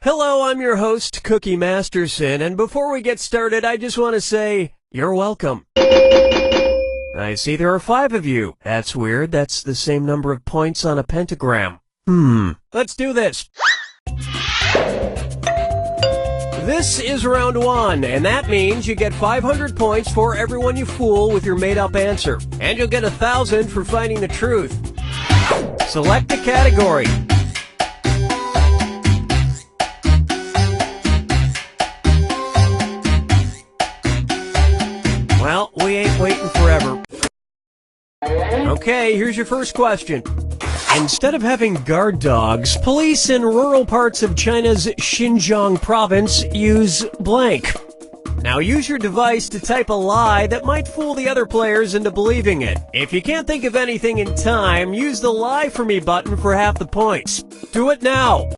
Hello, I'm your host, Cookie Masterson, and before we get started, I just want to say, you're welcome. I see there are 5 of you. That's weird. That's the same number of points on a pentagram. Let's do this. This is round 1, and that means you get 500 points for everyone you fool with your made-up answer. And you'll get 1,000 for finding the truth. Select a category. Well, we ain't waiting forever. Okay, here's your first question. Instead of having guard dogs, police in rural parts of China's Xinjiang province use blank. Now use your device to type a lie that might fool the other players into believing it. If you can't think of anything in time, use the Lie For Me button for half the points. Do it now!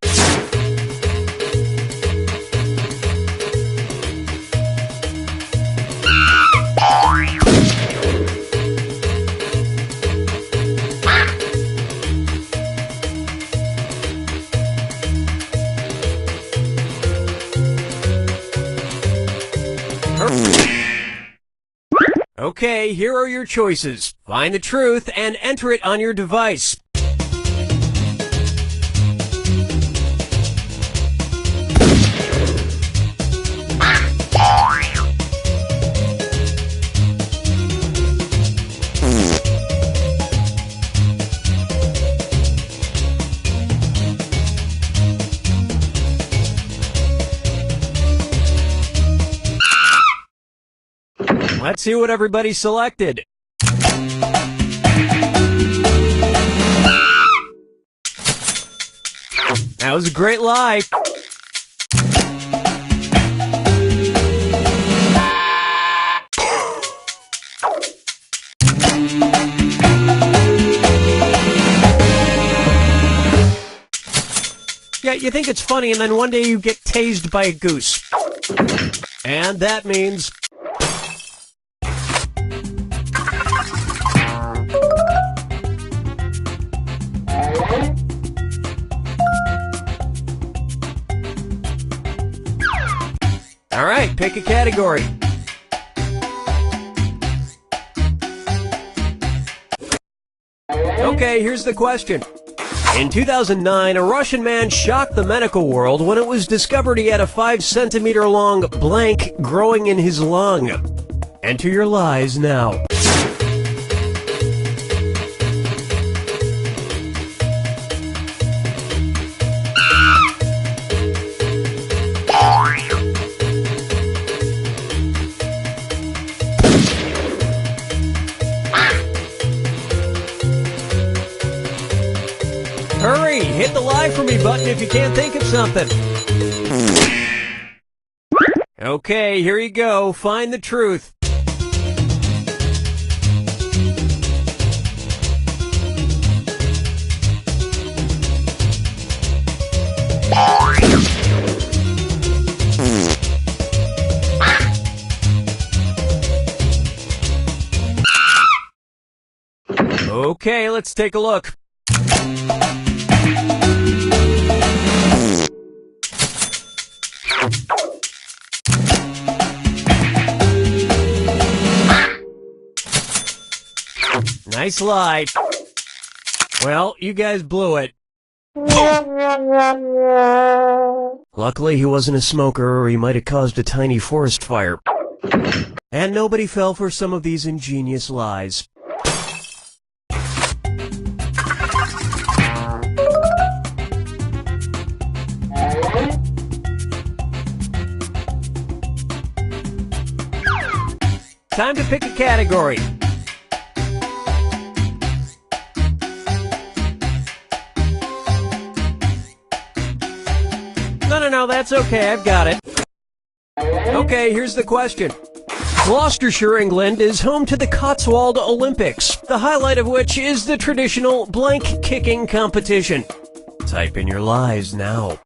Okay, here are your choices. Find the truth and enter it on your device. Let's see what everybody selected. That was a great lie. Yeah, you think it's funny, and then one day you get tased by a goose. And that means... All right, pick a category. Okay, here's the question. In 2009, a Russian man shocked the medical world when it was discovered he had a 5-centimeter long blank growing in his lung. Enter your lies now. Hurry! Hit the Lie For Me button if you can't think of something. Okay, here you go. Find the truth. Okay, let's take a look. Nice lie. Well, you guys blew it. Luckily, he wasn't a smoker, or he might have caused a tiny forest fire. And nobody fell for some of these ingenious lies. Time to pick a category. No, that's okay, I've got it. Okay, here's the question. Gloucestershire, England is home to the Cotswold Olympics, the highlight of which is the traditional blank kicking competition. Type in your lies now.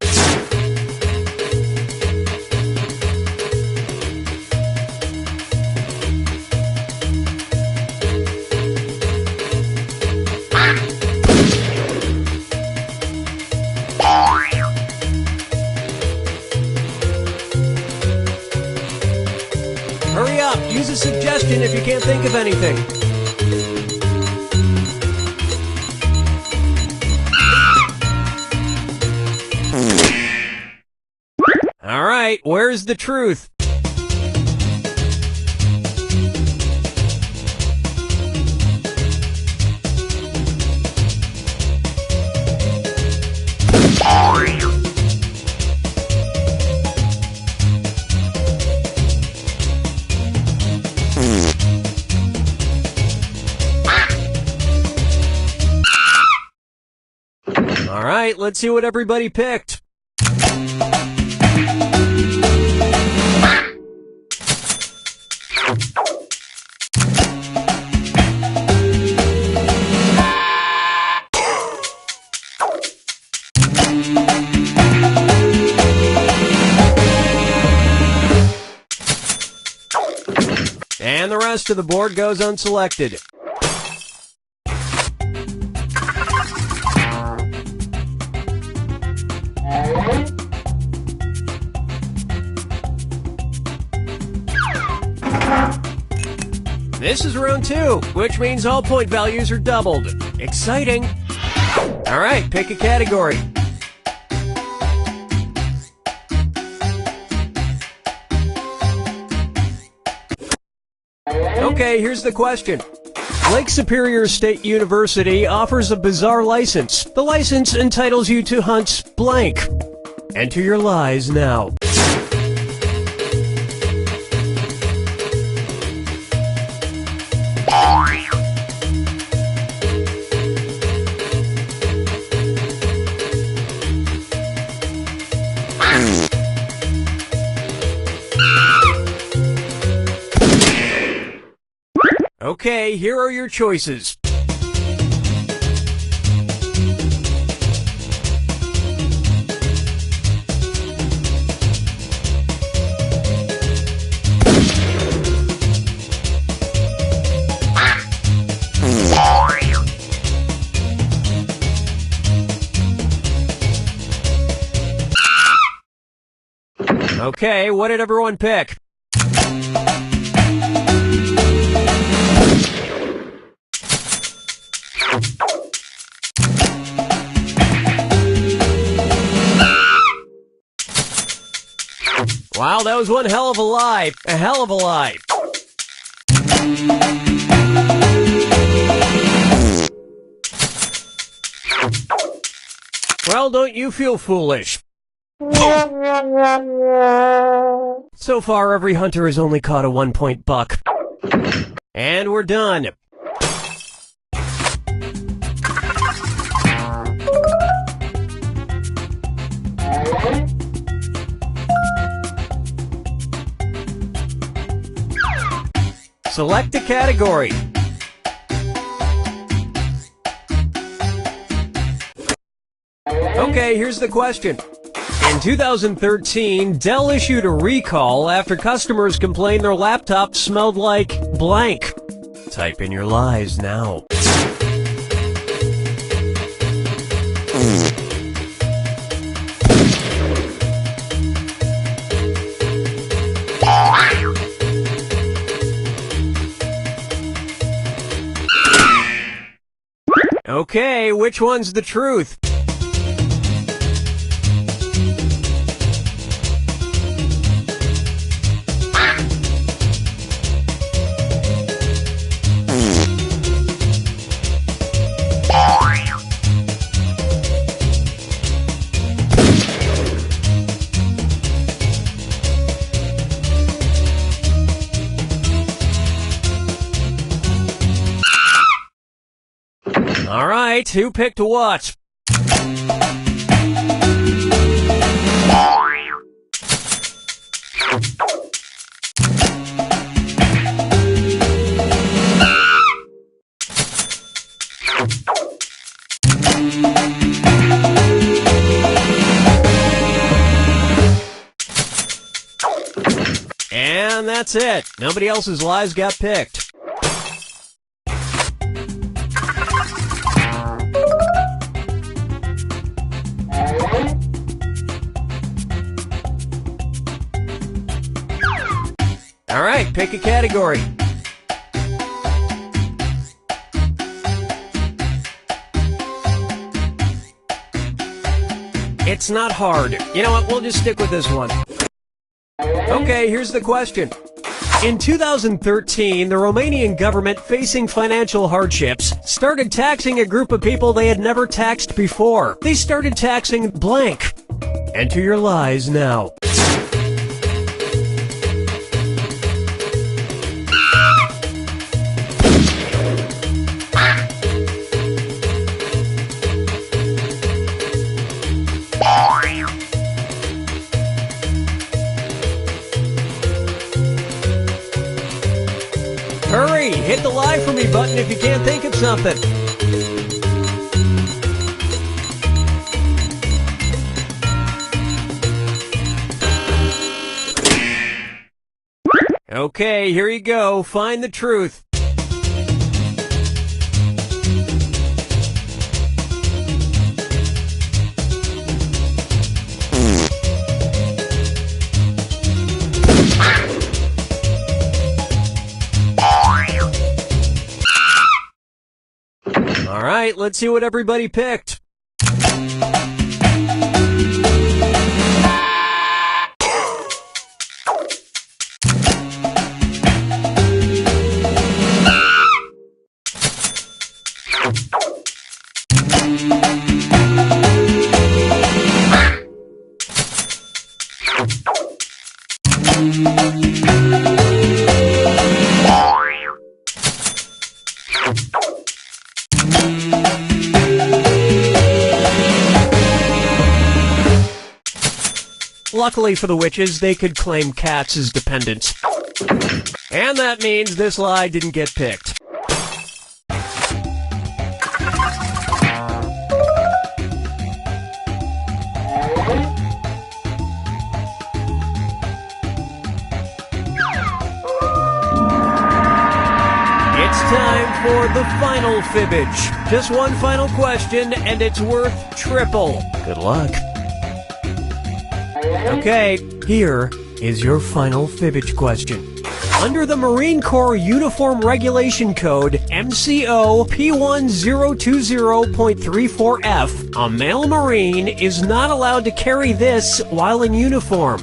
a suggestion if you can't think of anything. All right, where's the truth? All right, let's see what everybody picked. And the rest of the board goes unselected. This is round 2, which means all point values are doubled. Exciting! Alright, pick a category. Okay, here's the question. Lake Superior State University offers a bizarre license. The license entitles you to hunt blank. Enter your lies now. Okay, here are your choices. Okay, what did everyone pick? Wow, that was one hell of a lie. A hell of a lie. Well, don't you feel foolish? So far, every hunter has only caught a 1-point buck. And we're done. Select a category. Okay, here's the question. In 2013, Dell issued a recall after customers complained their laptop smelled like blank. Type in your lies now. Okay, which one's the truth? All right, who picked what? And that's it. Nobody else's lies got picked. All right, pick a category. It's not hard. You know what? We'll just stick with this one. Okay, here's the question. In 2013, the Romanian government, facing financial hardships, started taxing a group of people they had never taxed before. They started taxing blank. Enter your lies now. Hurry! Hit the lie for me button if you can't think of something. Okay, here you go. Find the truth. All right, let's see what everybody picked. Luckily for the witches, they could claim cats as dependents. And that means this lie didn't get picked. It's time for the final fibbage. Just one final question, and it's worth triple. Good luck. Okay, here is your final fibbage question. Under the Marine Corps Uniform Regulation Code MCO P1020.34F, a male Marine is not allowed to carry this while in uniform.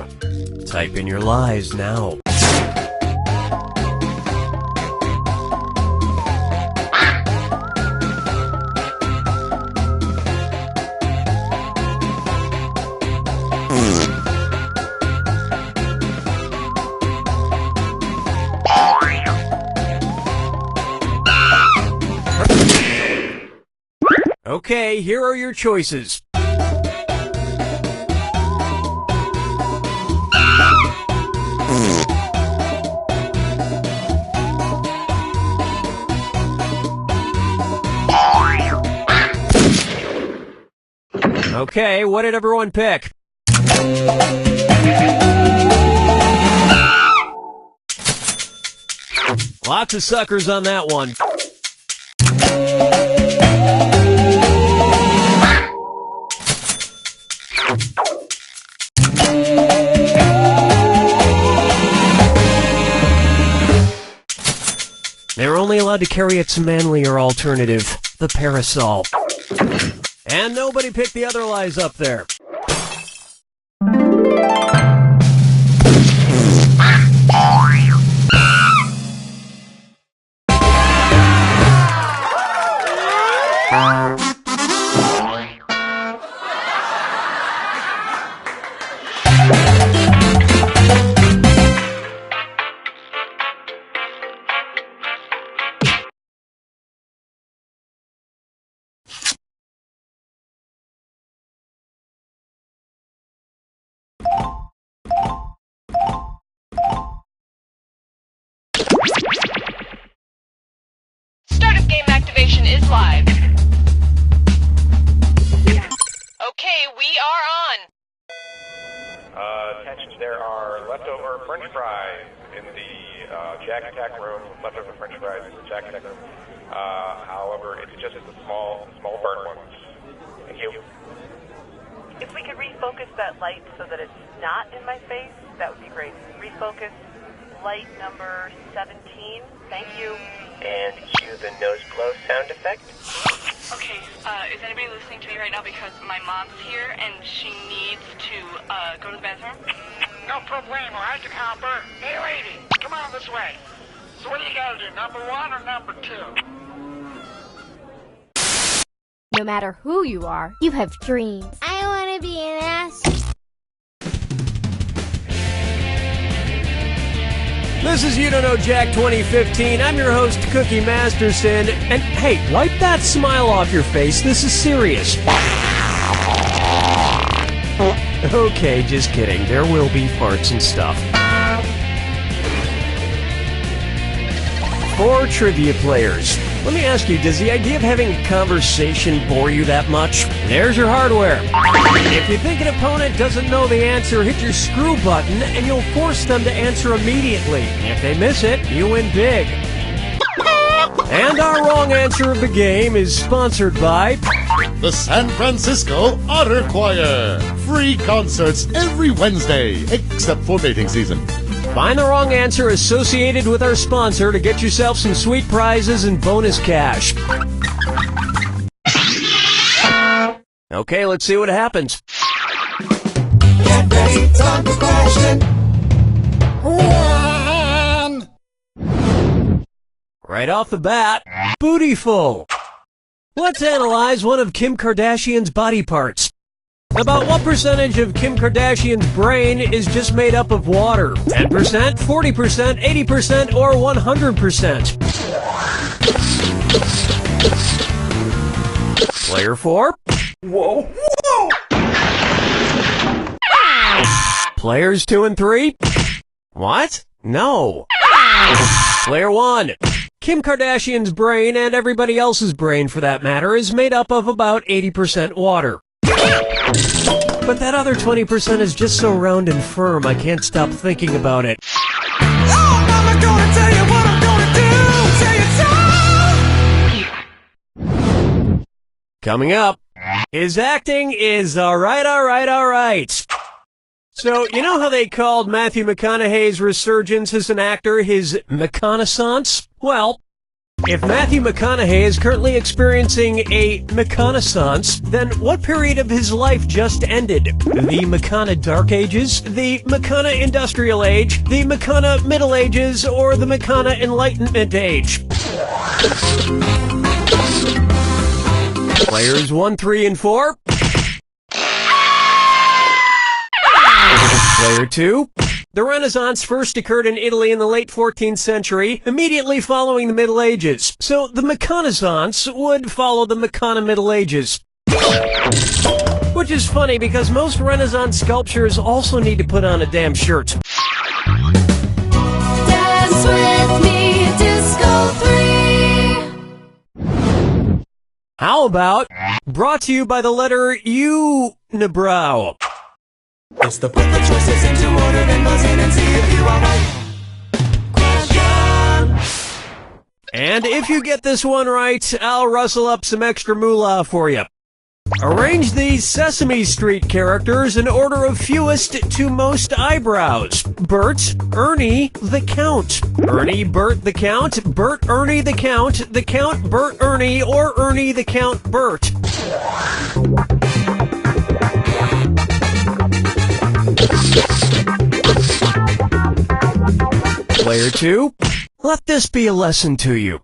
Type in your lies now. Okay, here are your choices. Okay, what did everyone pick? Lots of suckers on that one. They're only allowed to carry its manlier alternative, the parasol. And nobody picked the other lies up there. Startup game activation is live. Okay, we are on. Attention, there are leftover French fries in the Jack Attack room. Leftover French fries in the Jack Attack room. However, it's just the small burnt ones. Thank you. If we could refocus that light so that it's not in my face, that would be great. Refocus. flight number 17. Thank you. And cue the nose blow sound effect. Okay, is anybody listening to me right now because my mom's here and she needs to go to the bathroom? No problemo, I can help her. Hey lady, come on this way. So what do you gotta do, number 1 or number 2? No matter who you are, you have dreams. I want to be an astronaut. This is You Don't Know Jack 2015. I'm your host, Cookie Masterson. And hey, wipe that smile off your face. This is serious. Okay, just kidding. There will be farts and stuff. For trivia players, let me ask you, does the idea of having a conversation bore you that much? There's your hardware. If you think an opponent doesn't know the answer, hit your screw button and you'll force them to answer immediately. If they miss it, you win big. And our wrong answer of the game is sponsored by the San Francisco Otter Choir. Free concerts every Wednesday, except for mating season. Find the wrong answer associated with our sponsor to get yourself some sweet prizes and bonus cash. Okay, let's see what happens. Get ready, time for question 1. Right off the bat, bootyful. Let's analyze one of Kim Kardashian's body parts. About what percentage of Kim Kardashian's brain is just made up of water? 10%, 40%, 80%, or 100%? Player 4. Whoa. Players 2 and 3. What? No. Player 1. Kim Kardashian's brain, and everybody else's brain for that matter, is made up of about 80% water. But that other 20% is just so round and firm, I can't stop thinking about it. Oh, Mama, gonna tell you what I'm gonna do. Tell you so. Coming up, his acting is alright. So, you know how they called Matthew McConaughey's resurgence as an actor his McConaissance? Well, if Matthew McConaughey is currently experiencing a McConaissance, then what period of his life just ended? The McCona Dark Ages, the McCona Industrial Age, the McCona Middle Ages, or the McCona Enlightenment Age? Players 1, 3, and 4. Player 2. The Renaissance first occurred in Italy in the late 14th century, immediately following the Middle Ages. So the McConaissance would follow the McCona Middle Ages. Which is funny because most Renaissance sculptures also need to put on a damn shirt. Dance with me, Disco 3. How about, brought to you by the letter U-nibrow. It's the put the choices into order, then buzz in and see if you are right. Question. And if you get this one right, I'll rustle up some extra moolah for you. Arrange these Sesame Street characters in order of fewest to most eyebrows. Bert, Ernie, the Count. Ernie, Bert, the Count. Bert, Ernie, the Count. The Count, Bert, Ernie, or Ernie, the Count, Bert. Player 2, let this be a lesson to you.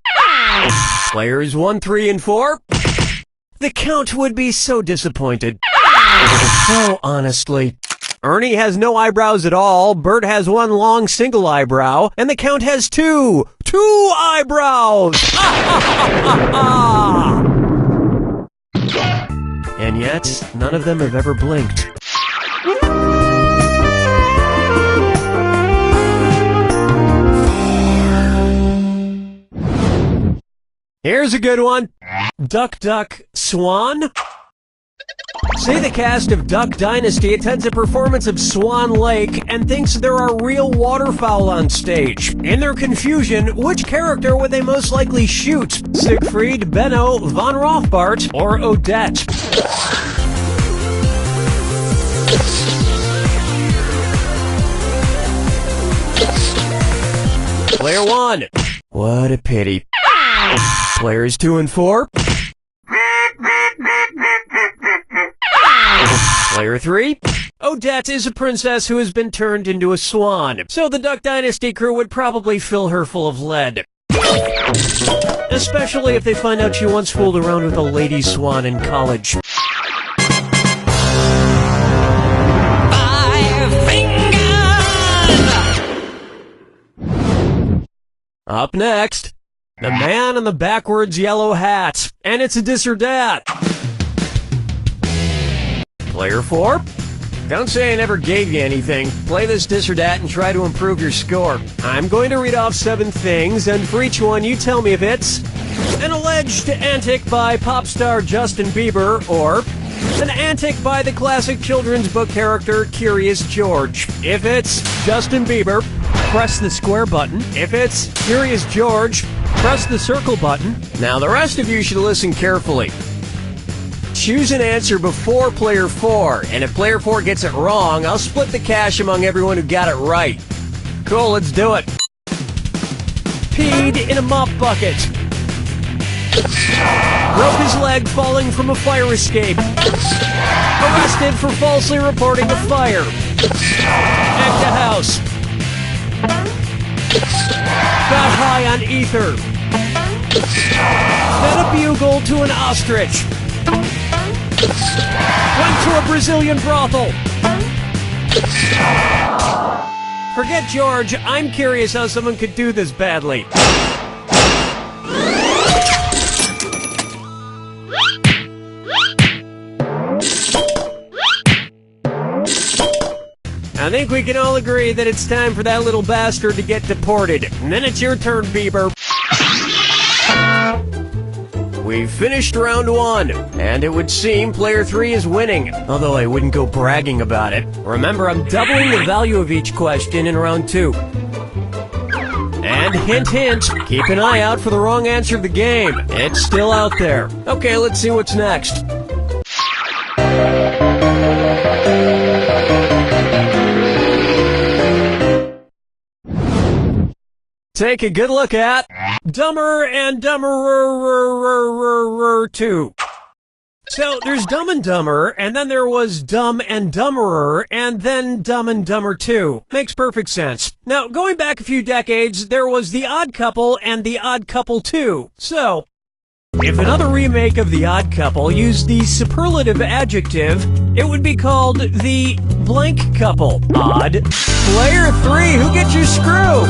Players 1, 3, and 4. The Count would be so disappointed. So honestly. Ernie has no eyebrows at all, Bert has one long single eyebrow, and the Count has two eyebrows! And yet, none of them have ever blinked. Here's a good one. Duck, duck, swan. Say the cast of Duck Dynasty attends a performance of Swan Lake and thinks there are real waterfowl on stage. In their confusion, which character would they most likely shoot? Siegfried, Benno, Von Rothbart, or Odette? Player 1. What a pity. Players 2 and 4. Player 3. Odette is a princess who has been turned into a swan, so the Duck Dynasty crew would probably fill her full of lead. Especially if they find out she once fooled around with a lady swan in college. 5 fingers! Up next, the man in the backwards yellow hat, and it's a dis or dat. Player 4. Don't say I never gave you anything. Play this dis or dat and try to improve your score. I'm going to read off 7 things, and for each one you tell me if it's an alleged antic by pop star Justin Bieber, or an antic by the classic children's book character Curious George. If it's Justin Bieber, press the square button. If it's Curious George, press the circle button. Now the rest of you should listen carefully. Choose an answer before Player 4, and if Player 4 gets it wrong, I'll split the cash among everyone who got it right. Cool, let's do it. Peed in a mop bucket. Broke his leg falling from a fire escape. Arrested for falsely reporting a fire. Act a house. Got high on ether. Fed a bugle to an ostrich. Went to a Brazilian brothel. Forget George, I'm curious how someone could do this badly. I think we can all agree that it's time for that little bastard to get deported. And then it's your turn, Bieber. We've finished round 1, and it would seem Player 3 is winning, although I wouldn't go bragging about it. Remember, I'm doubling the value of each question in round 2. And hint, hint, keep an eye out for the wrong answer of the game. It's still out there. Okay, let's see what's next. Take a good look at Dumber and Dumberer 2. So there's Dumb and Dumber, and then there was Dumb and Dumberer, and then Dumb and Dumber 2. Makes perfect sense. Now, going back a few decades, there was The Odd Couple and The Odd Couple 2. So, if another remake of The Odd Couple used the superlative adjective, it would be called The Blank Couple. Odd. Player 3, who gets your screw?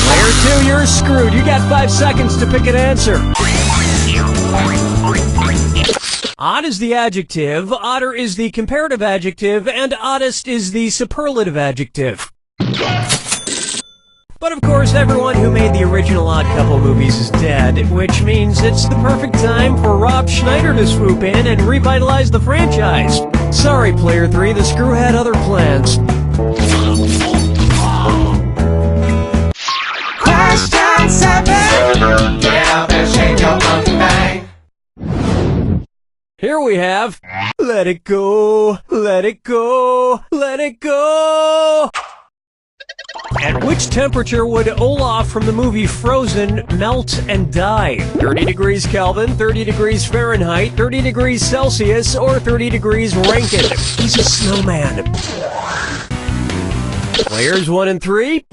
Player 2, you're screwed. You got 5 seconds to pick an answer. Odd is the adjective, odder is the comparative adjective, and oddest is the superlative adjective. But of course, everyone who made the original Odd Couple movies is dead, which means it's the perfect time for Rob Schneider to swoop in and revitalize the franchise. Sorry, Player 3, the screw had other plans. Question 7. Get up and shake your monkey bang. Here we have Let It Go, Let It Go, Let It Go. At which temperature would Olaf from the movie Frozen melt and die? 30 degrees Kelvin, 30 degrees Fahrenheit, 30 degrees Celsius, or 30 degrees Rankine? He's a snowman. Players 1 and 3?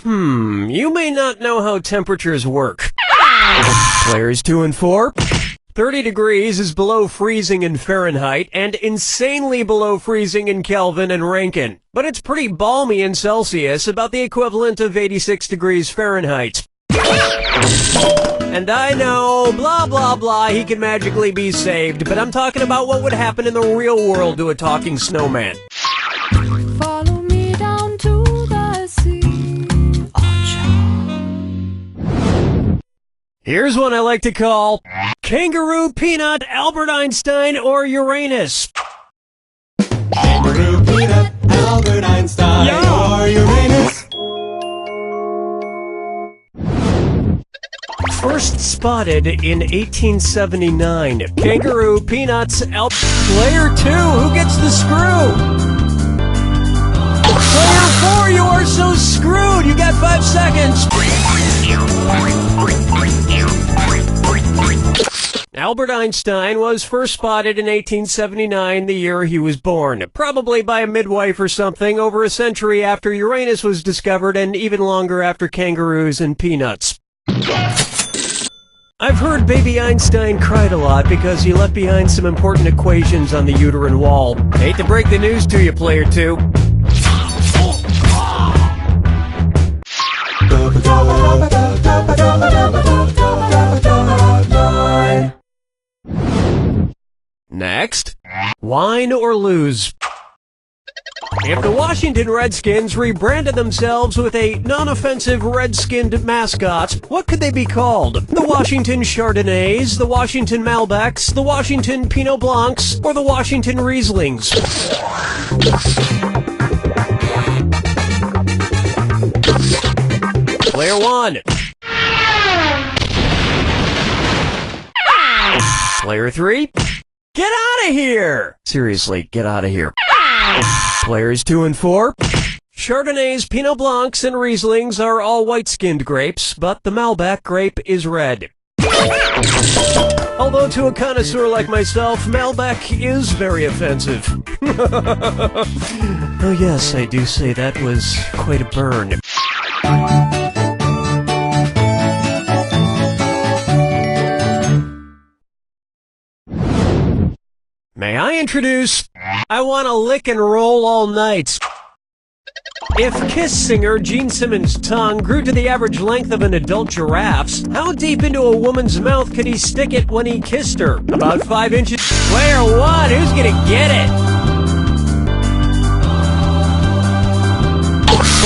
You may not know how temperatures work. Players 2 and 4? 30 degrees is below freezing in Fahrenheit and insanely below freezing in Kelvin and Rankine. But it's pretty balmy in Celsius, about the equivalent of 86 degrees Fahrenheit. And I know, blah blah blah, he can magically be saved, but I'm talking about what would happen in the real world to a talking snowman. Follow me down to the sea. Here's one I like to call Kangaroo, Peanut, Albert Einstein, or Uranus. Kangaroo, Peanut, Albert Einstein, or Uranus. First spotted in 1879. Kangaroo, Peanuts, Player 2, who gets the screw? Player 4, you are so screwed. You got 5 seconds. Albert Einstein was first spotted in 1879, the year he was born. Probably by a midwife or something, over a century after Uranus was discovered and even longer after kangaroos and peanuts. I've heard baby Einstein cried a lot because he left behind some important equations on the uterine wall. Hate to break the news to you, player 2. Next, wine or lose. If the Washington Redskins rebranded themselves with a non-offensive red-skinned mascot, what could they be called? The Washington Chardonnays, the Washington Malbecs, the Washington Pinot Blancs, or the Washington Rieslings? Player 1. Player 3. Get out of here! Seriously, get out of here. Players 2 and 4. Chardonnays, Pinot Blancs, and Rieslings are all white-skinned grapes, but the Malbec grape is red. Although to a connoisseur like myself, Malbec is very offensive. Oh yes, I do say that was quite a burn. May I introduce I Wanna Lick and Roll All Night. If Kiss singer Gene Simmons' tongue grew to the average length of an adult giraffe's, how deep into a woman's mouth could he stick it when he kissed her? About 5 inches. Player 1, who's gonna get it?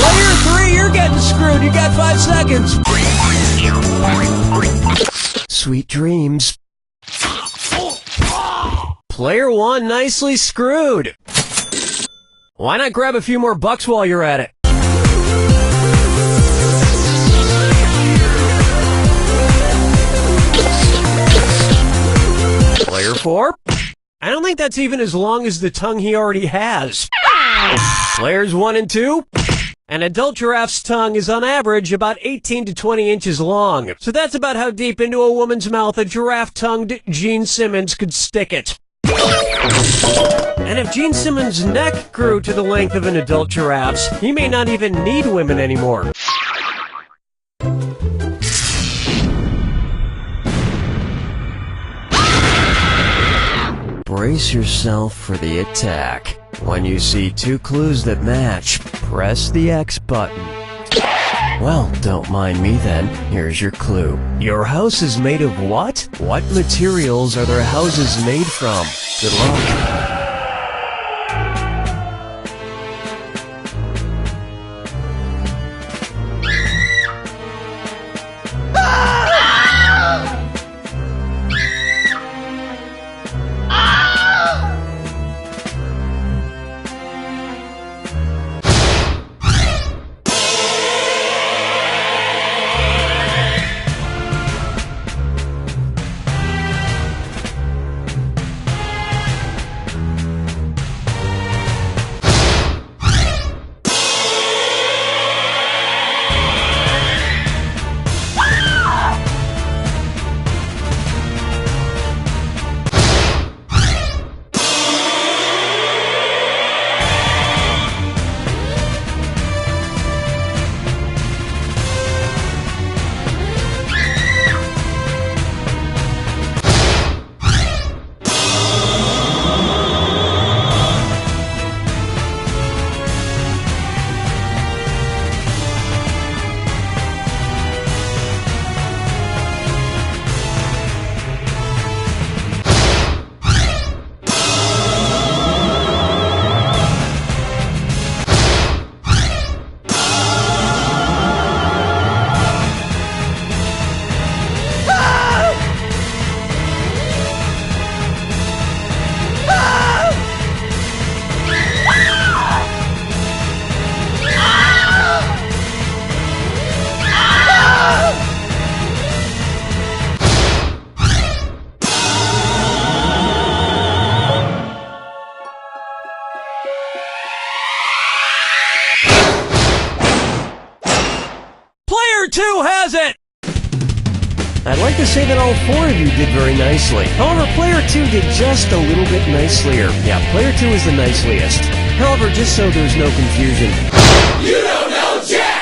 Player 3, you're getting screwed. You got 5 seconds. Sweet dreams. Player 1, nicely screwed. Why not grab a few more bucks while you're at it? Player 4, I don't think that's even as long as the tongue he already has. Players 1 and 2, an adult giraffe's tongue is on average about 18 to 20 inches long. So that's about how deep into a woman's mouth a giraffe-tongued Gene Simmons could stick it. And if Gene Simmons' neck grew to the length of an adult giraffe's, he may not even need women anymore. Brace yourself for the attack. When you see 2 clues that match, press the X button. Well, don't mind me then. Here's your clue. Your house is made of what? What materials are their houses made from? Good luck. 2 has it! I'd like to say that all 4 of you did very nicely. However, player 2 did just a little bit nicelier. Yeah, player 2 is the niceliest. However, just so there's no confusion. You don't know Jack!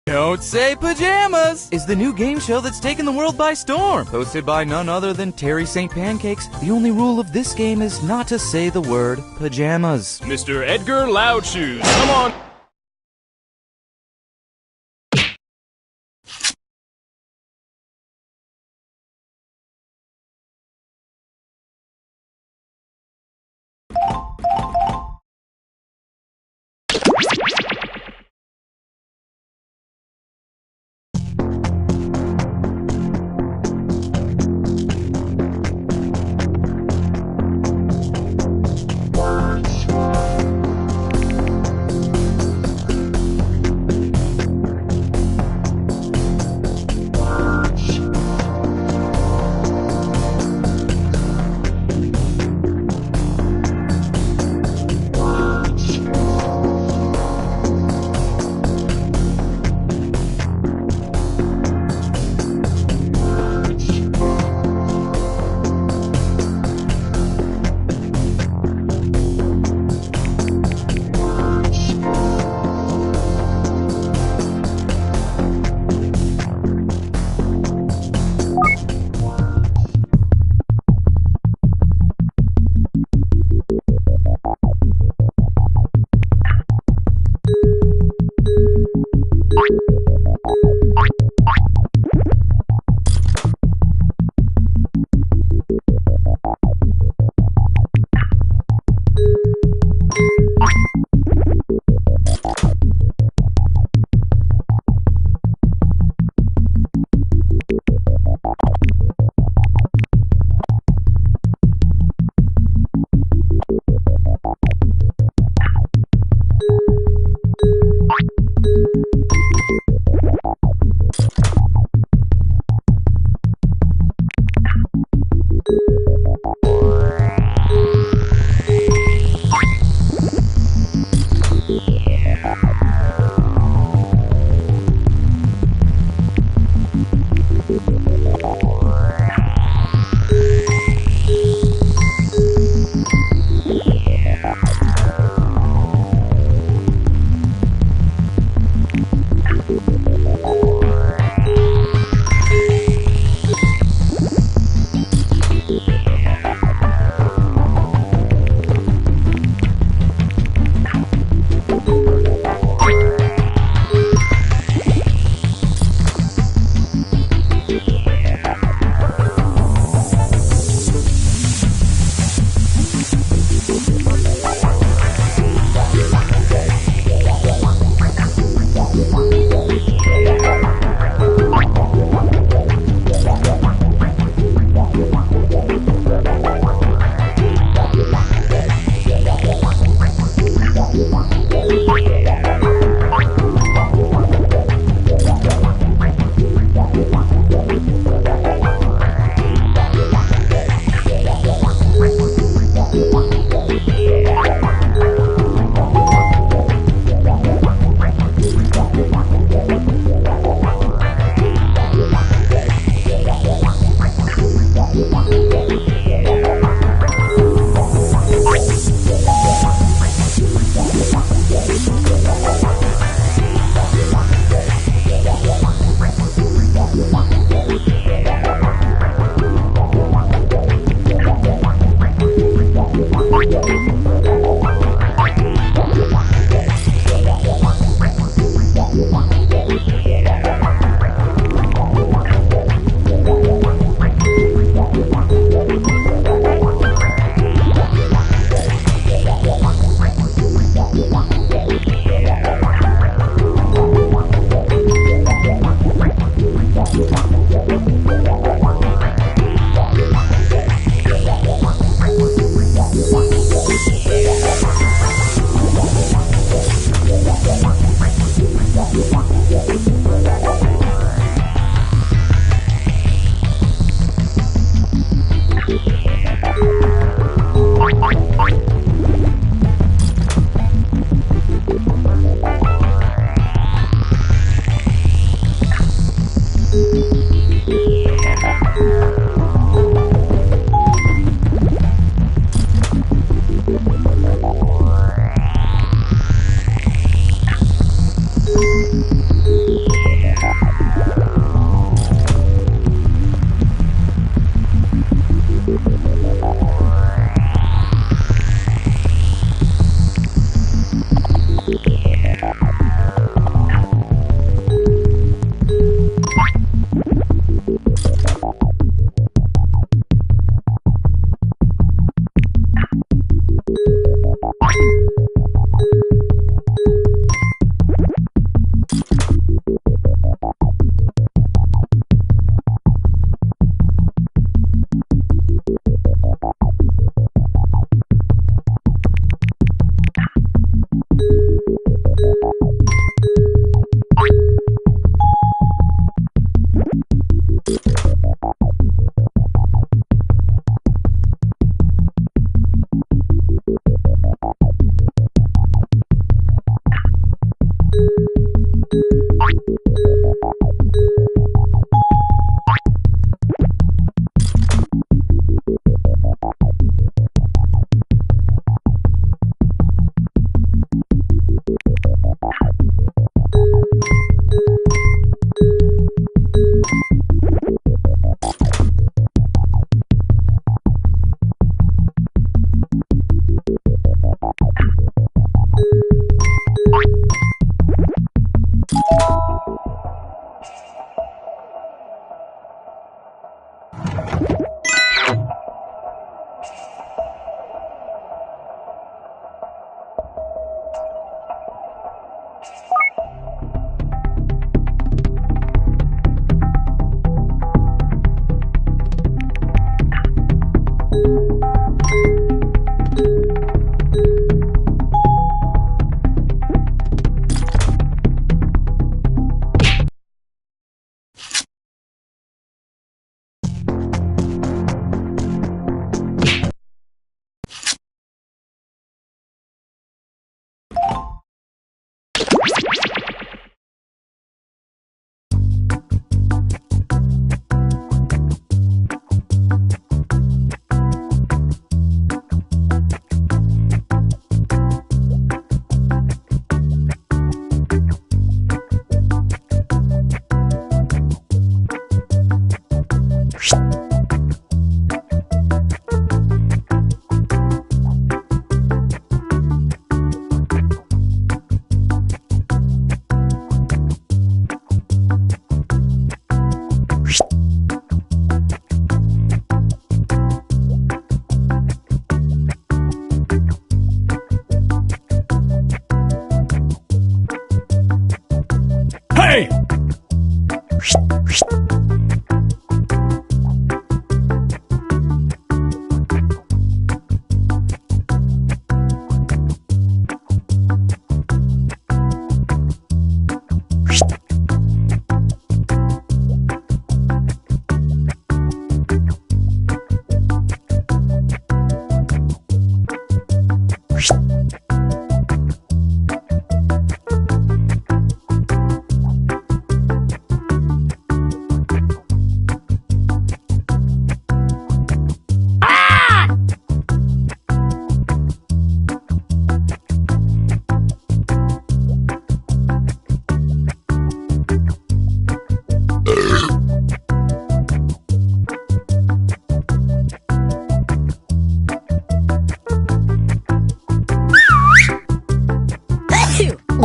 Don't Say Pajamas is the new game show that's taken the world by storm. Hosted by none other than Terry St. Pancakes. The only rule of this game is not to say the word pajamas. Mr. Edgar Loudshoes, come on.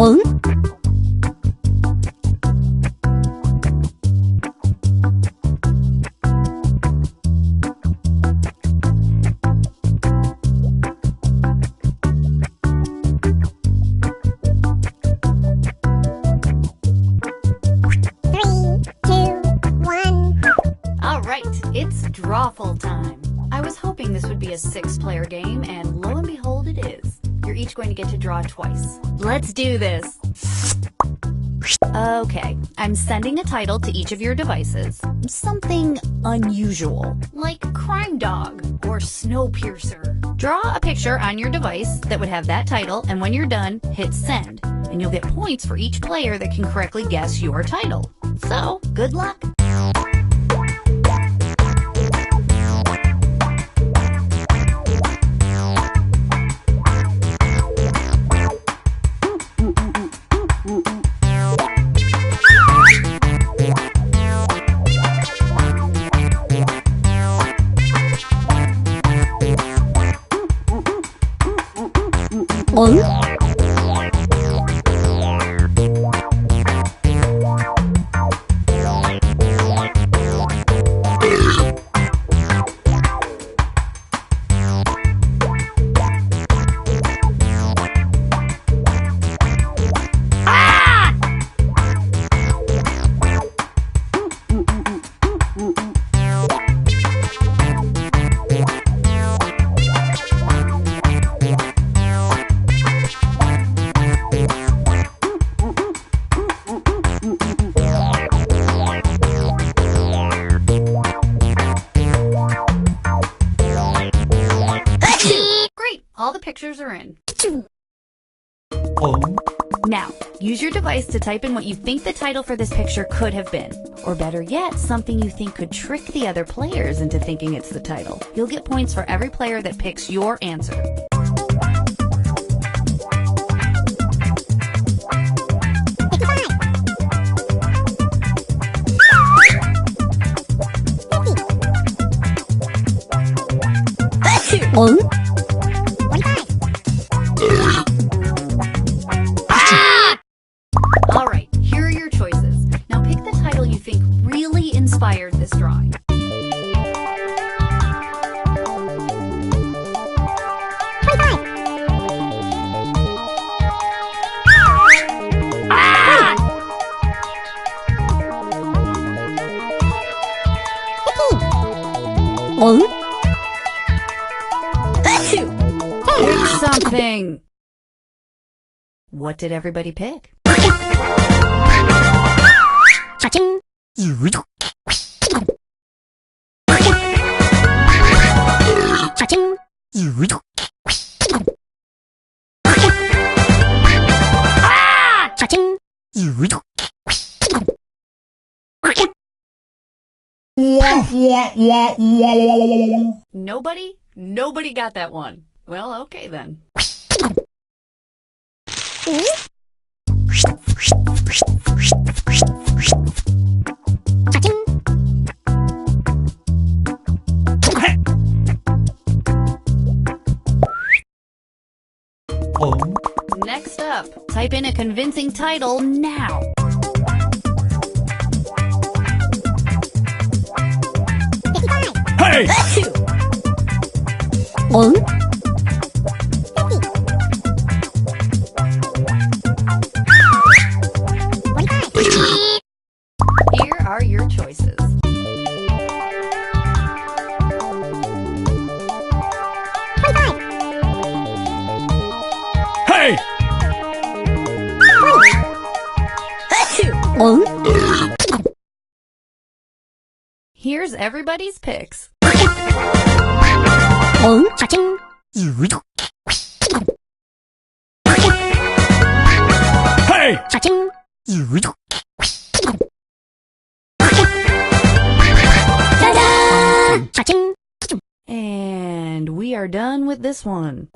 Alright, it's drawful time. I was hoping this would be a 6-player game, and lo and behold it is. You're each going to get to draw twice. Let's do this! Okay, I'm sending a title to each of your devices. Something unusual, like Crime Dog or Snowpiercer. Draw a picture on your device that would have that title, and when you're done, hit send. And you'll get points for each player that can correctly guess your title. So, good luck! All the pictures are in. Now, use your device to type in what you think the title for this picture could have been. Or better yet, something you think could trick the other players into thinking it's the title. You'll get points for every player that picks your answer. Alright, here are your choices. Now pick the title you think really inspired this drawing. Pick something! What did everybody pick? Nobody? Nobody got that one. Well, okay then. Next up, type in a convincing title now. Hey! Here are your choices. Hey! Here's everybody's picks. Hey! And we are done with this one.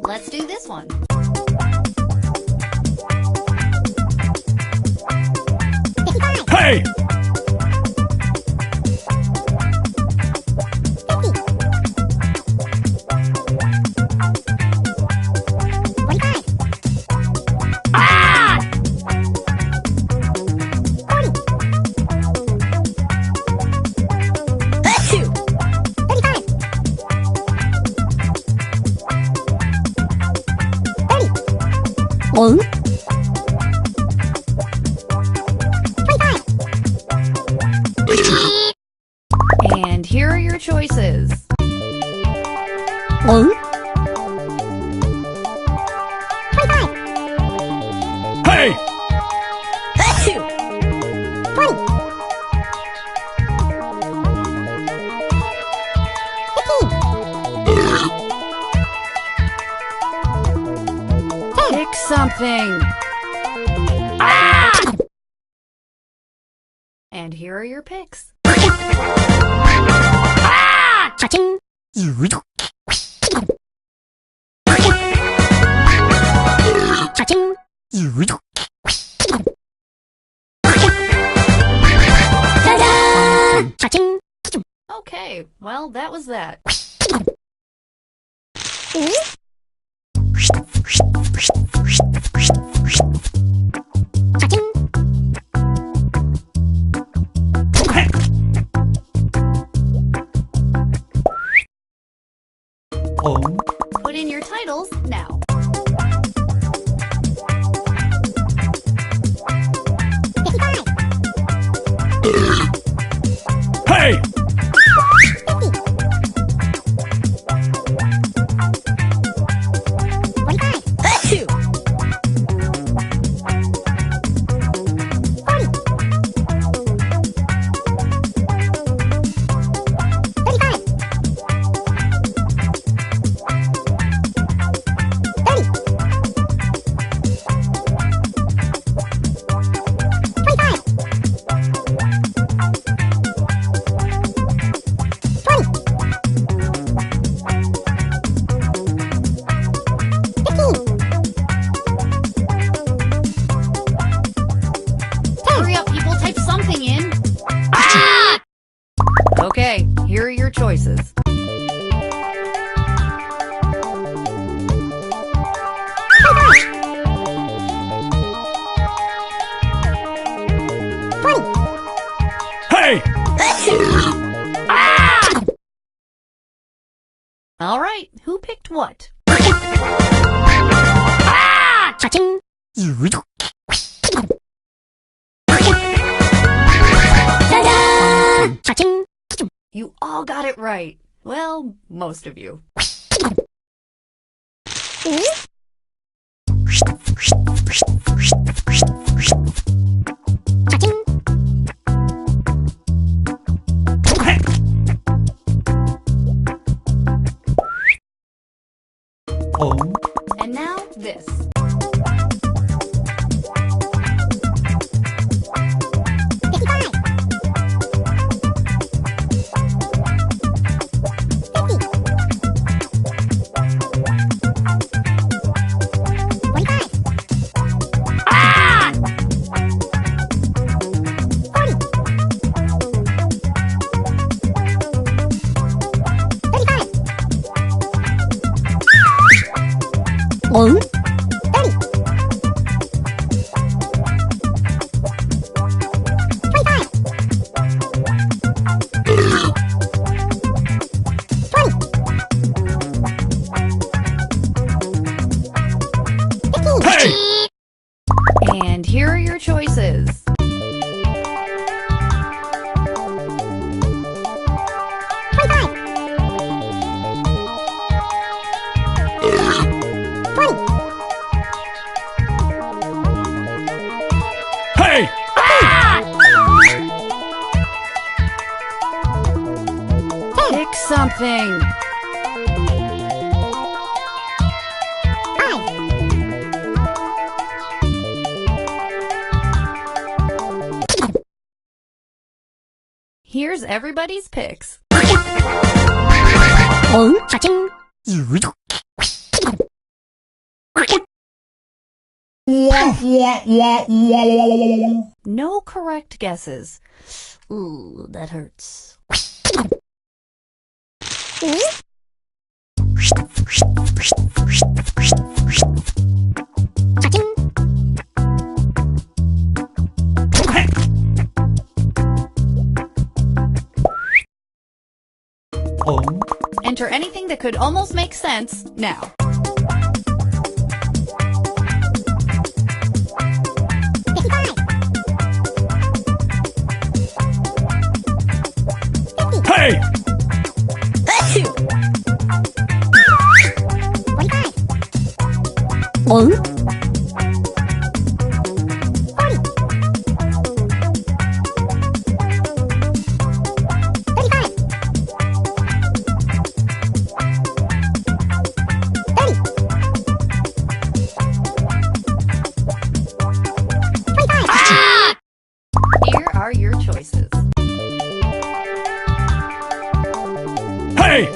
Let's do this one. Hey! And here are your choices. Hey! Pick something. And here are your picks. Okay, well, that was that. Put in your titles now. Hey! Hurry up, people, type something in. Okay, here are your choices. Hey! All right, who picked what? You all got it right. Well, most of you. And now this. And here are your choices. Hey! Pick something. Here's everybody's picks. No correct guesses. Ooh, that hurts. Enter anything that could almost make sense now. Hey! Here are your choices. Hey!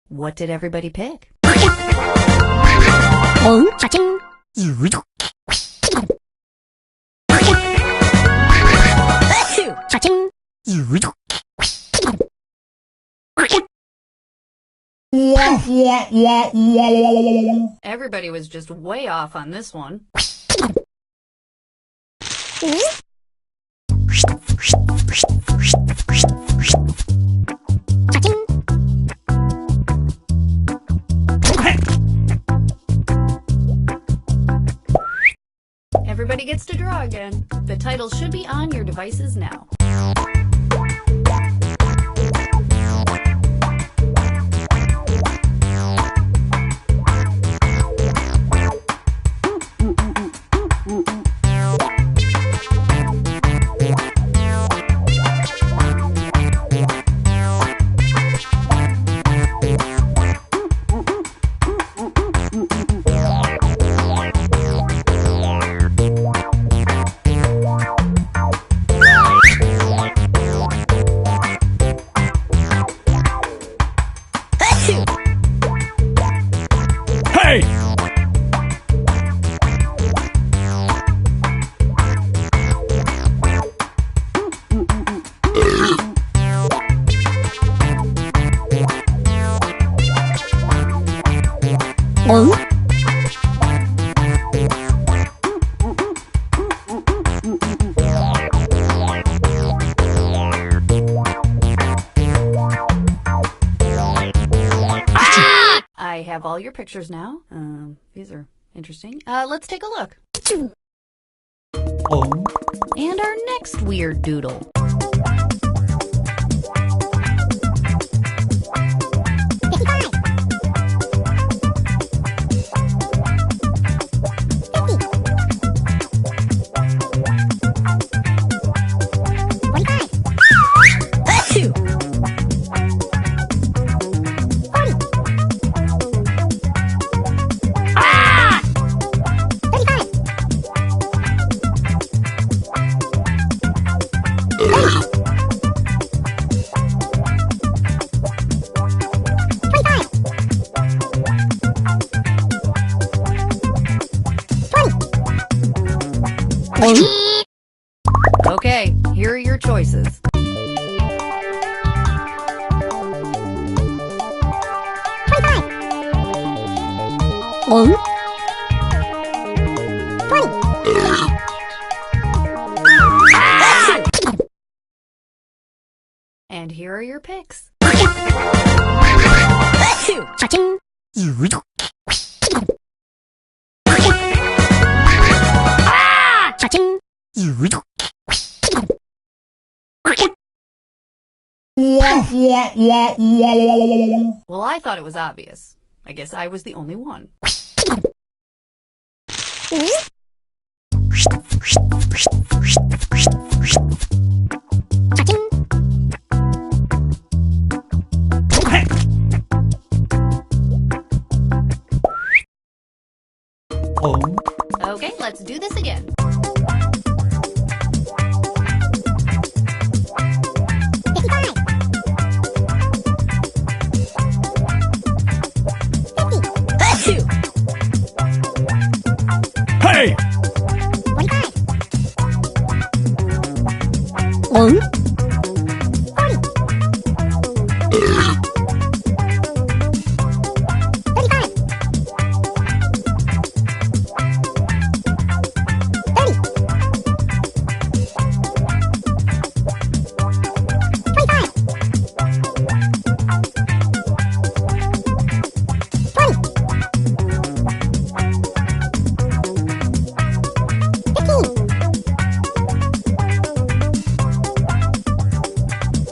What did everybody pick? Everybody was just way off on this one. Everybody gets to draw again. The title should be on your devices now. Hey! I have all your pictures now. These are interesting. Let's take a look. And our next weird doodle. Okay, here are your choices. And here are your picks. Well, I thought it was obvious. I guess I was the only one. Okay, let's do this again. Hey!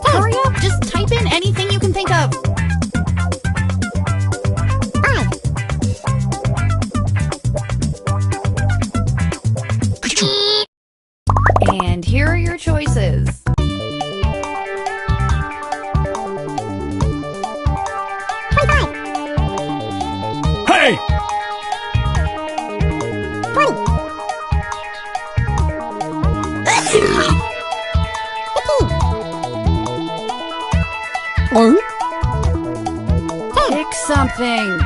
Hurry up, just type in anything you can think of. And here are your choices. Hey! Pick something.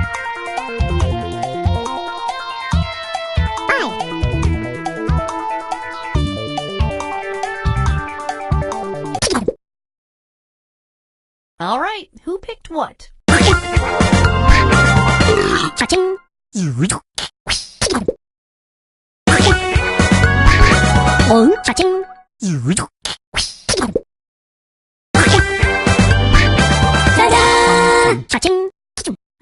All right, who picked what? I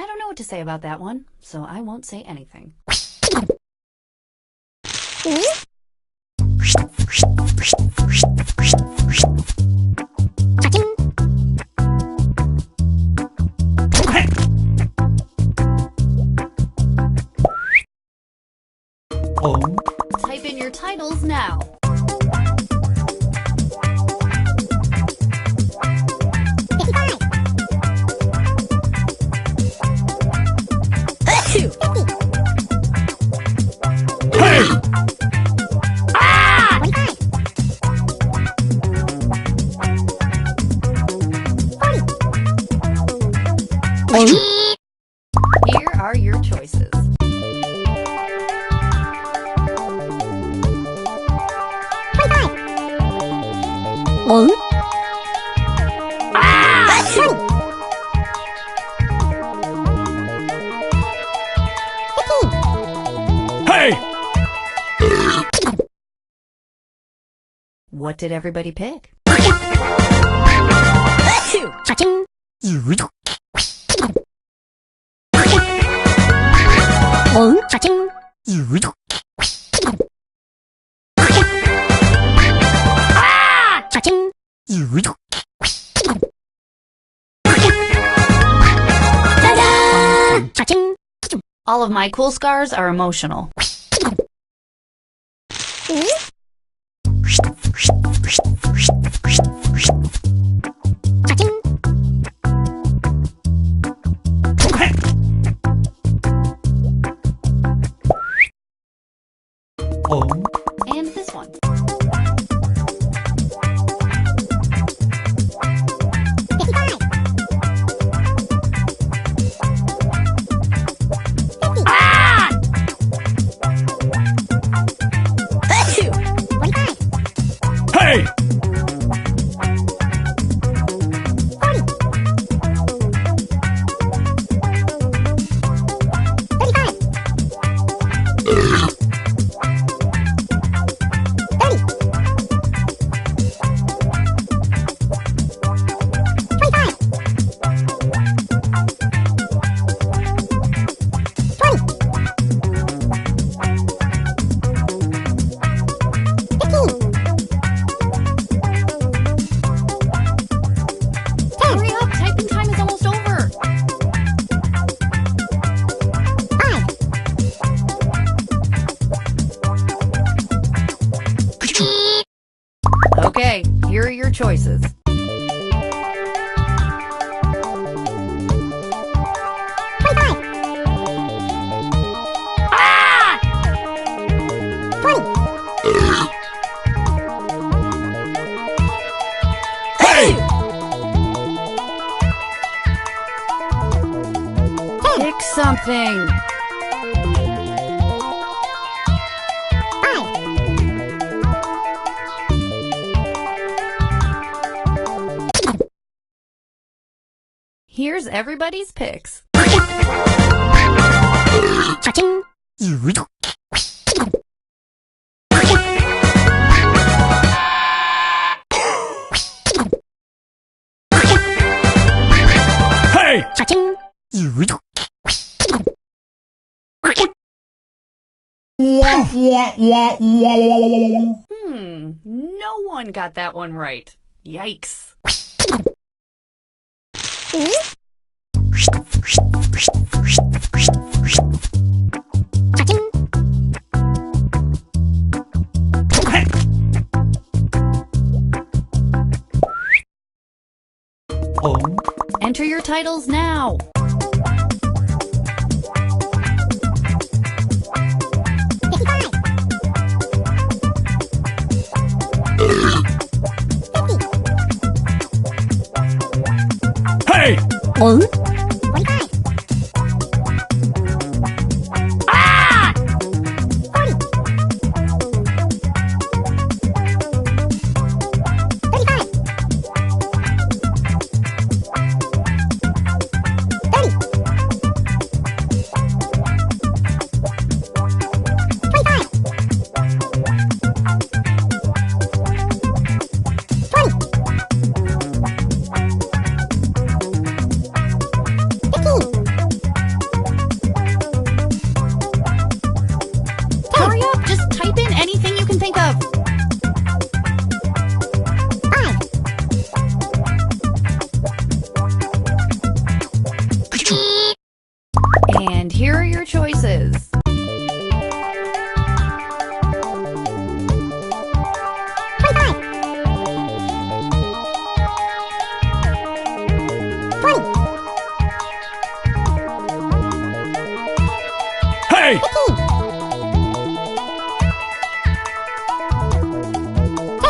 don't know what to say about that one, so I won't say anything. Type in your titles now. Here are your choices. Hey! What did everybody pick? All of my cool scars are emotional. And this one. Hey! Hurry up, typing time is almost over. Okay, here are your choices. Pick something. Here's everybody's picks. Hey! No one got that one right. Yikes. Enter your titles now. Hey! Hurry up, just type in anything you can think of. And here are your choices. Hey!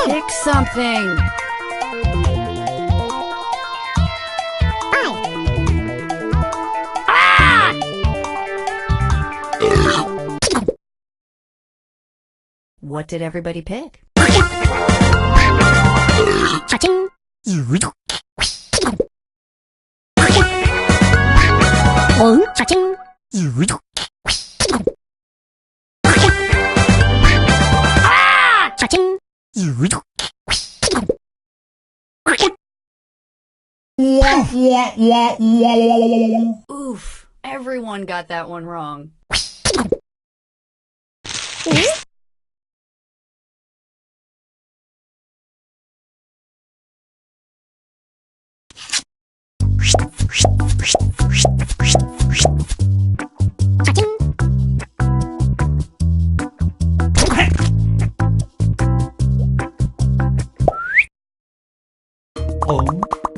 Pick something. What did everybody pick? Oof, everyone got that one wrong.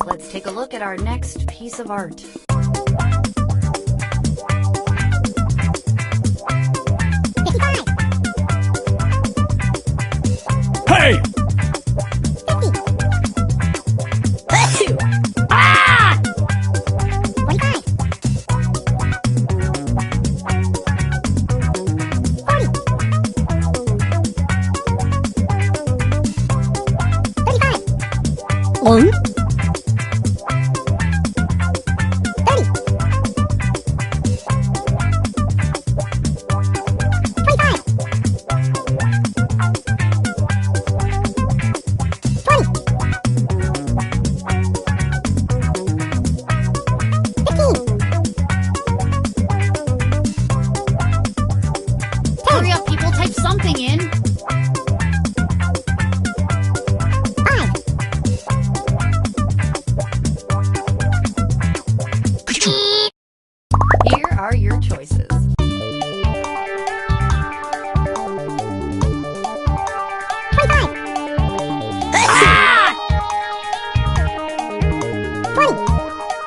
Let's take a look at our next piece of art. Hey! Hurry up, people, type something in. Here are your choices.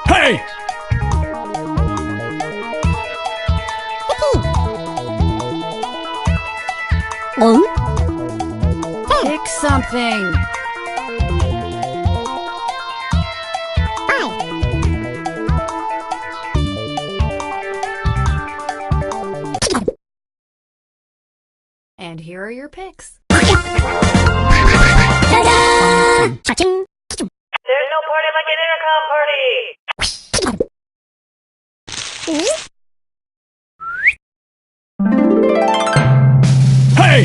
Hey! Pick something. here are your picks. There's no party like an intercom party! Hey!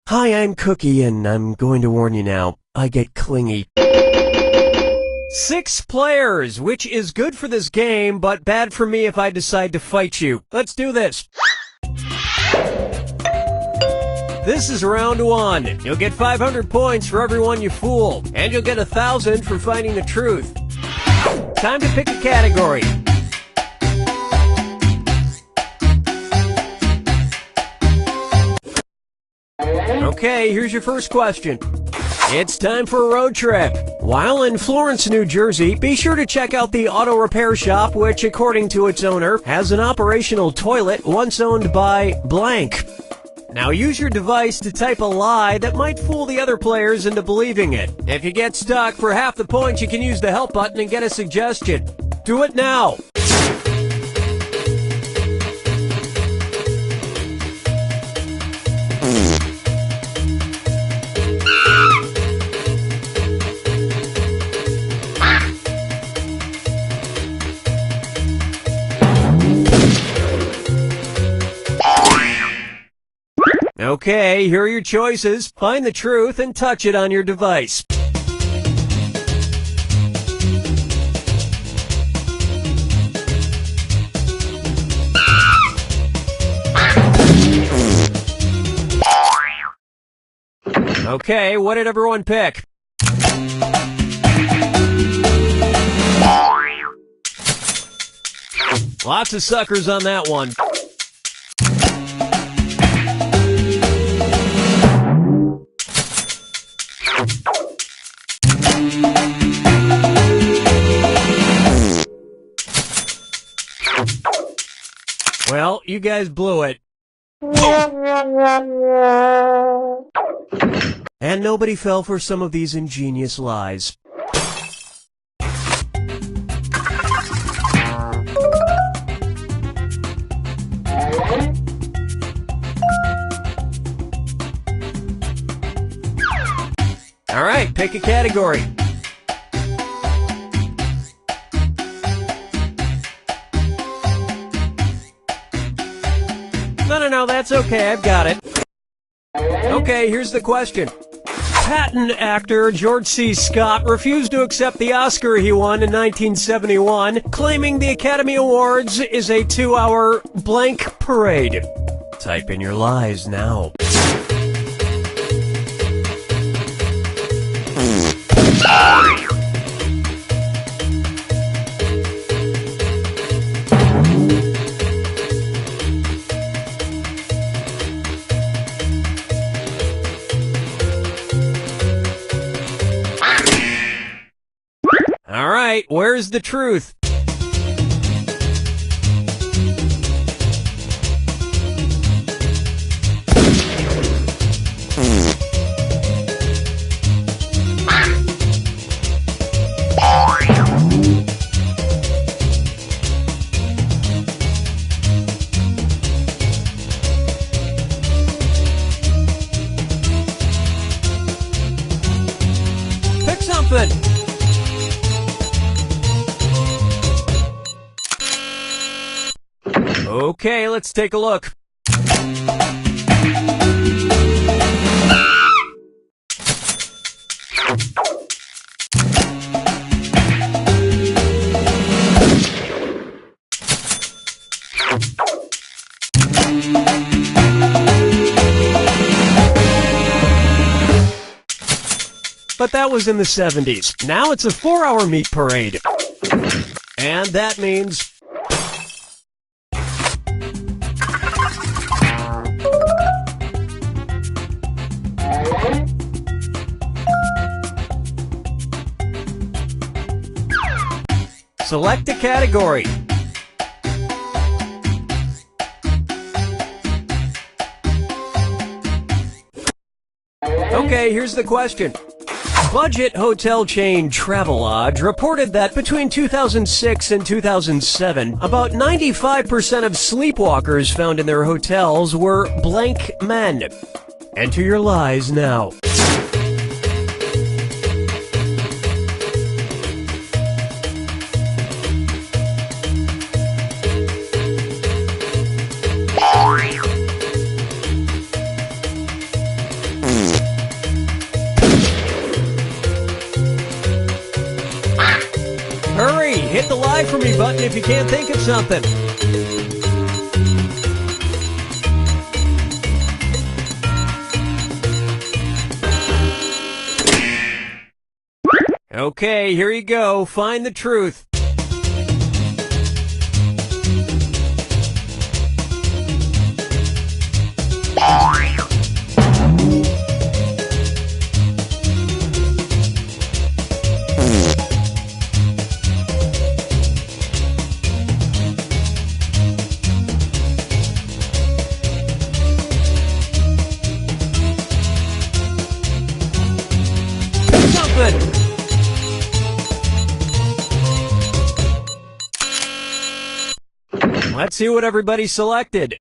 Hi, I'm Cookie, and I'm going to warn you now, I get clingy. 6 players, which is good for this game, but bad for me if I decide to fight you. Let's do this. This is round 1. You'll get 500 points for everyone you fool, and you'll get 1,000 for finding the truth. Time to pick a category. Okay, here's your first question. It's time for a road trip. While in Florence, New Jersey, be sure to check out the auto repair shop, which, according to its owner, has an operational toilet once owned by blank. Now use your device to type a lie that might fool the other players into believing it. If you get stuck, for half the points, you can use the help button and get a suggestion. Do it now. Okay, here are your choices. Find the truth and touch it on your device. Okay, what did everyone pick? Lots of suckers on that one. Well, you guys blew it. And nobody fell for some of these ingenious lies. All right, pick a category. No, that's okay, I've got it. Okay, here's the question. Patent actor George C. Scott refused to accept the Oscar he won in 1971, claiming the Academy Awards is a 2-hour blank parade. Type in your lies now. All right, where's the truth? Pick something. Okay, let's take a look. But that was in the 70s. Now it's a 4-hour meat parade. And that means... select a category. Okay, here's the question. Budget hotel chain Travelodge reported that between 2006 and 2007, about 95% of sleepwalkers found in their hotels were blank men. Enter your lies now. Hurry! Hit the lie for me button if you can't think of something. Okay, here you go. Find the truth. Let's see what everybody selected.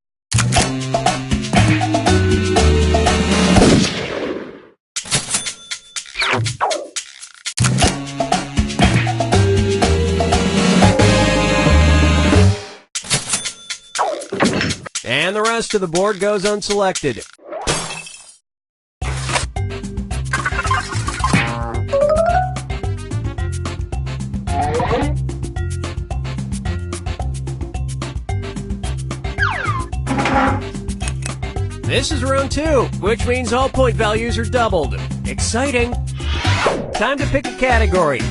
And the rest of the board goes unselected. This is round 2, which means all point values are doubled. Exciting! Time to pick a category.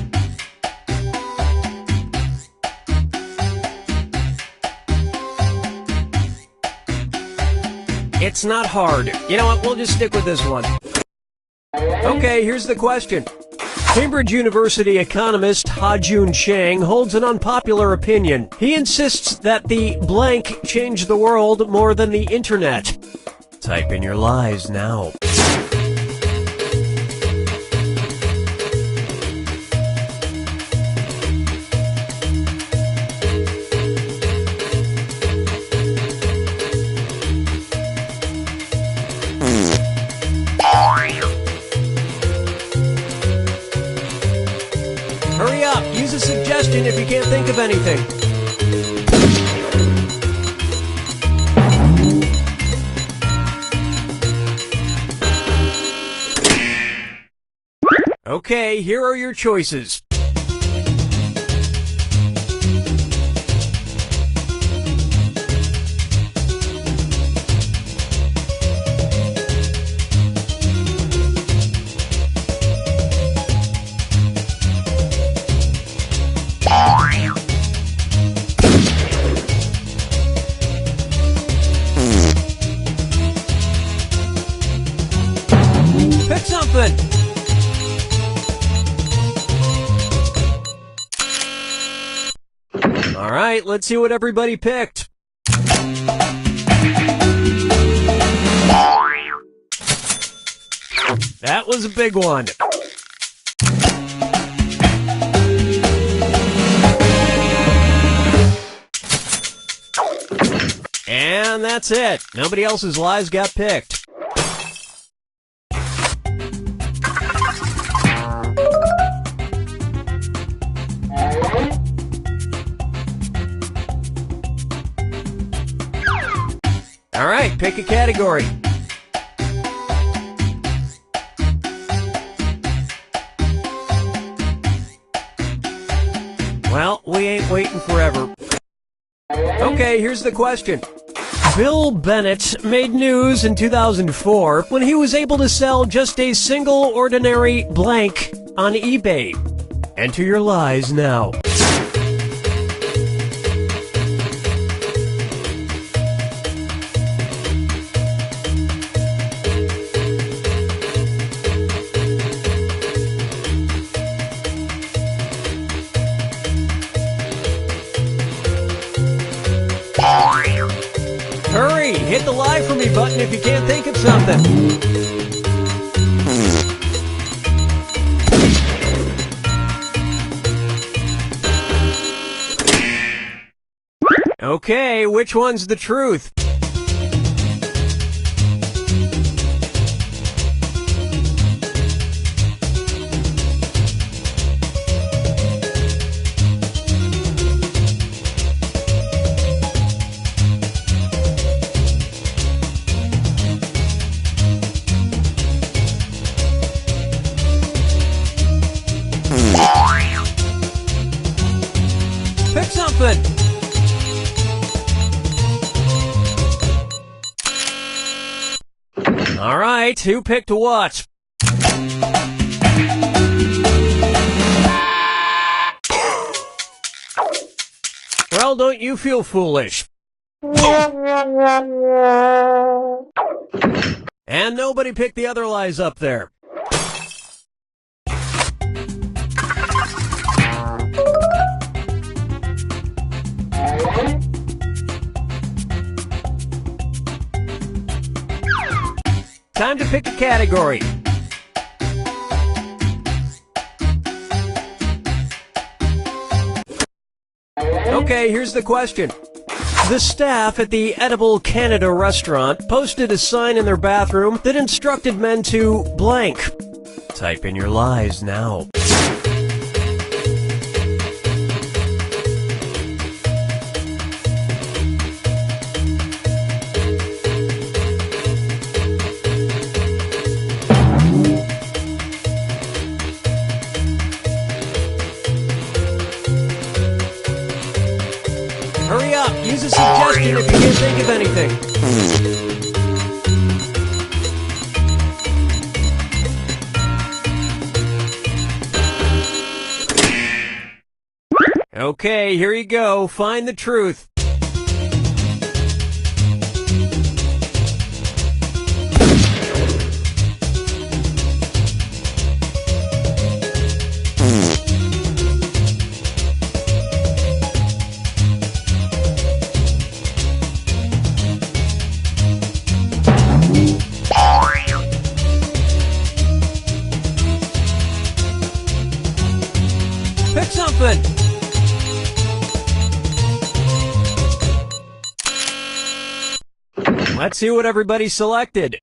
It's not hard. You know what, we'll just stick with this one. Okay, here's the question. Cambridge University economist Ha-Joon Chang holds an unpopular opinion. He insists that the blank changed the world more than the internet. Type in your lies now. Hurry up! Use a suggestion if you can't think of anything. Okay, here are your choices. Pick something! Alright, let's see what everybody picked. That was a big one. And that's it. Nobody else's lies got picked. All right, pick a category. Well, we ain't waiting forever. Okay, here's the question. Bill Bennett made news in 2004 when he was able to sell just a single ordinary blank on eBay. Enter your lies now. Hurry! Hit the lie for me button if you can't think of something. Okay, which one's the truth? Pick something! Alright, who picked what? Well, don't you feel foolish. And nobody picked the other lies up there. Time to pick a category. Okay, here's the question. The staff at the Edible Canada restaurant posted a sign in their bathroom that instructed men to blank. Type in your lies now. Hurry up! Use a suggestion if you can't think of anything. Okay, here you go. Find the truth. Pick something. Let's see what everybody selected.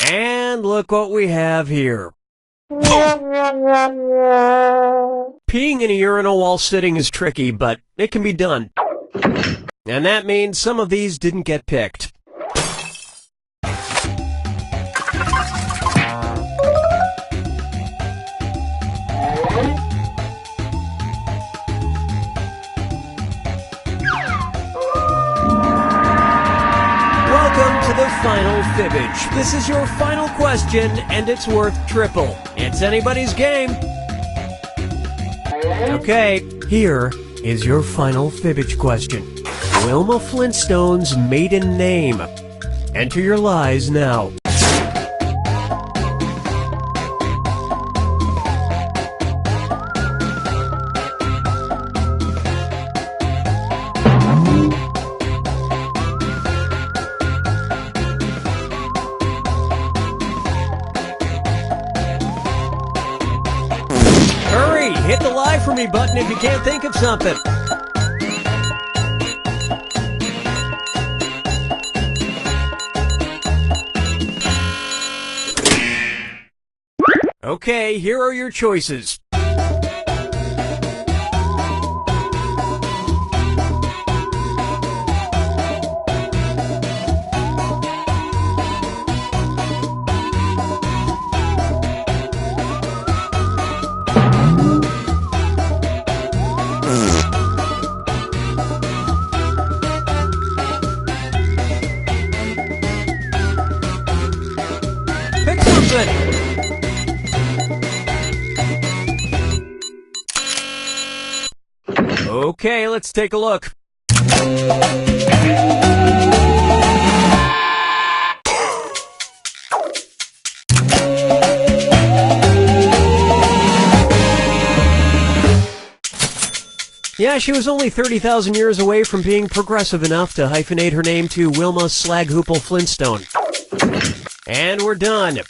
And look what we have here. Peeing in a urinal while sitting is tricky, but it can be done. And that means some of these didn't get picked. Welcome to the final fibbage. This is your final question, and it's worth triple. It's anybody's game. Okay, here is your final fibbage question. Wilma Flintstone's maiden name. Enter your lies now. Hit the lie for me button if you can't think of something. Okay, here are your choices. Pick something. Okay, let's take a look. Yeah, she was only 30,000 years away from being progressive enough to hyphenate her name to Wilma Slaghoople Flintstone. And we're done.